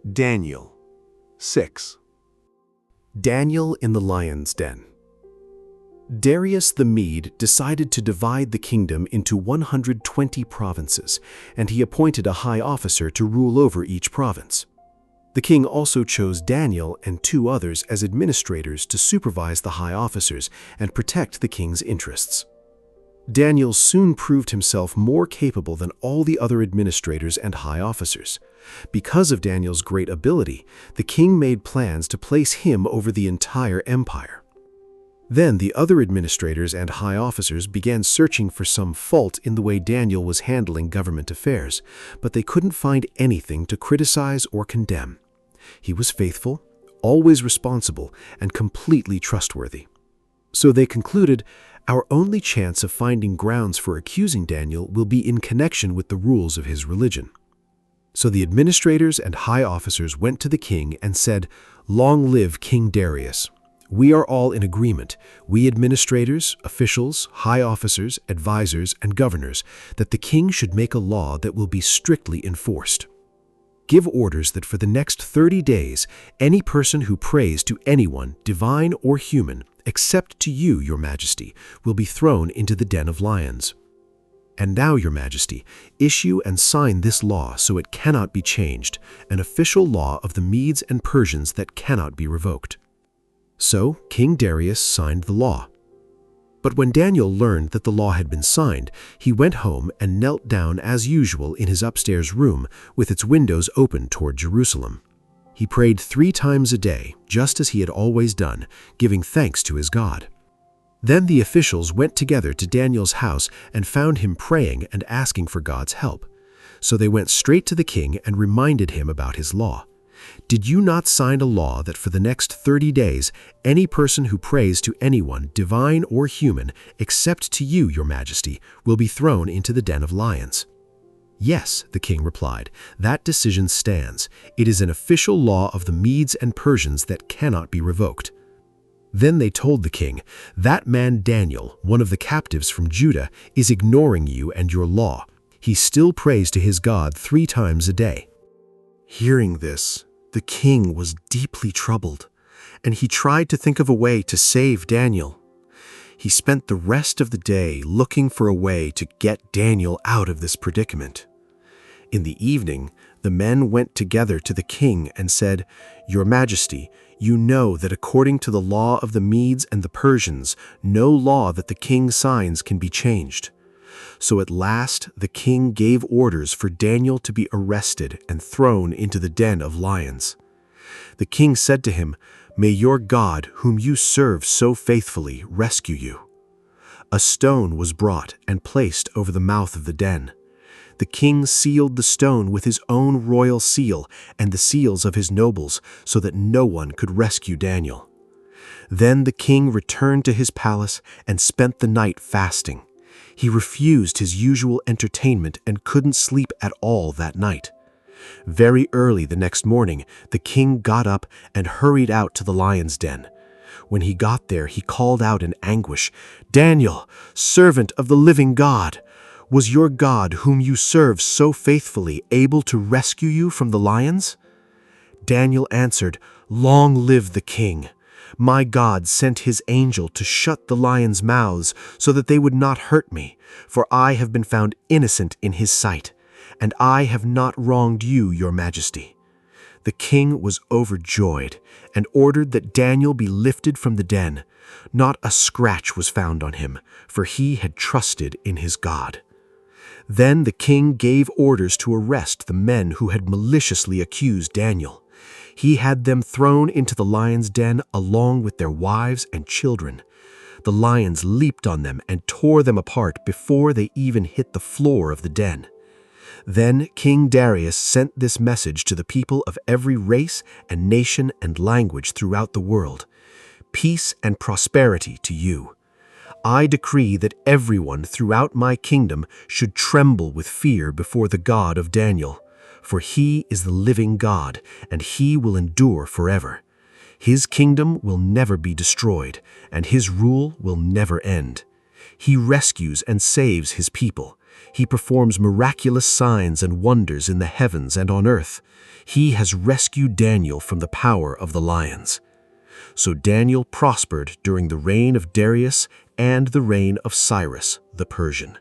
Daniel 6. Daniel in the lion's den. Darius the Mede decided to divide the kingdom into 120 provinces, and he appointed a high officer to rule over each province. The king also chose Daniel and 2 others as administrators to supervise the high officers and protect the king's interests. Daniel soon proved himself more capable than all the other administrators and high officers. Because of Daniel's great ability, the king made plans to place him over the entire empire. Then the other administrators and high officers began searching for some fault in the way Daniel was handling government affairs, but they couldn't find anything to criticize or condemn. He was faithful, always responsible, and completely trustworthy. So they concluded, our only chance of finding grounds for accusing Daniel will be in connection with the rules of his religion. So the administrators and high officers went to the king and said, "Long live King Darius. We are all in agreement, we administrators, officials, high officers, advisors, and governors, that the king should make a law that will be strictly enforced. Give orders that for the next 30 days, any person who prays to anyone, divine or human, except to you, your majesty, will be thrown into the den of lions. And now, your majesty, issue and sign this law so it cannot be changed, an official law of the Medes and Persians that cannot be revoked." So King Darius signed the law. But when Daniel learned that the law had been signed, he went home and knelt down as usual in his upstairs room with its windows open toward Jerusalem. He prayed 3 times a day, just as he had always done, giving thanks to his God. Then the officials went together to Daniel's house and found him praying and asking for God's help. So they went straight to the king and reminded him about his law. "Did you not sign a law that for the next 30 days, any person who prays to anyone, divine or human, except to you, your majesty, will be thrown into the den of lions?" "Yes," the king replied, "that decision stands. It is an official law of the Medes and Persians that cannot be revoked." Then they told the king, "That man Daniel, one of the captives from Judah, is ignoring you and your law. He still prays to his God 3 times a day." Hearing this, the king was deeply troubled, and he tried to think of a way to save Daniel. He spent the rest of the day looking for a way to get Daniel out of this predicament. In the evening, the men went together to the king and said, "Your Majesty, you know that according to the law of the Medes and the Persians, no law that the king signs can be changed." So at last the king gave orders for Daniel to be arrested and thrown into the den of lions. The king said to him, "May your God, whom you serve so faithfully, rescue you." A stone was brought and placed over the mouth of the den. The king sealed the stone with his own royal seal and the seals of his nobles, so that no one could rescue Daniel. Then the king returned to his palace and spent the night fasting. He refused his usual entertainment and couldn't sleep at all that night. Very early the next morning, the king got up and hurried out to the lion's den. When he got there, he called out in anguish, "Daniel, servant of the living God, was your God, whom you serve so faithfully, able to rescue you from the lions?" Daniel answered, "Long live the king. My God sent his angel to shut the lions' mouths so that they would not hurt me, for I have been found innocent in his sight, and I have not wronged you, your majesty." The king was overjoyed and ordered that Daniel be lifted from the den. Not a scratch was found on him, for he had trusted in his God. Then the king gave orders to arrest the men who had maliciously accused Daniel. He had them thrown into the lion's den along with their wives and children. The lions leaped on them and tore them apart before they even hit the floor of the den. Then King Darius sent this message to the people of every race and nation and language throughout the world: "Peace and prosperity to you. I decree that everyone throughout my kingdom should tremble with fear before the God of Daniel, for he is the living God, and he will endure forever. His kingdom will never be destroyed, and his rule will never end. He rescues and saves his people, He performs miraculous signs and wonders in the heavens and on earth. He has rescued Daniel from the power of the lions. So Daniel prospered during the reign of Darius and the reign of Cyrus the Persian.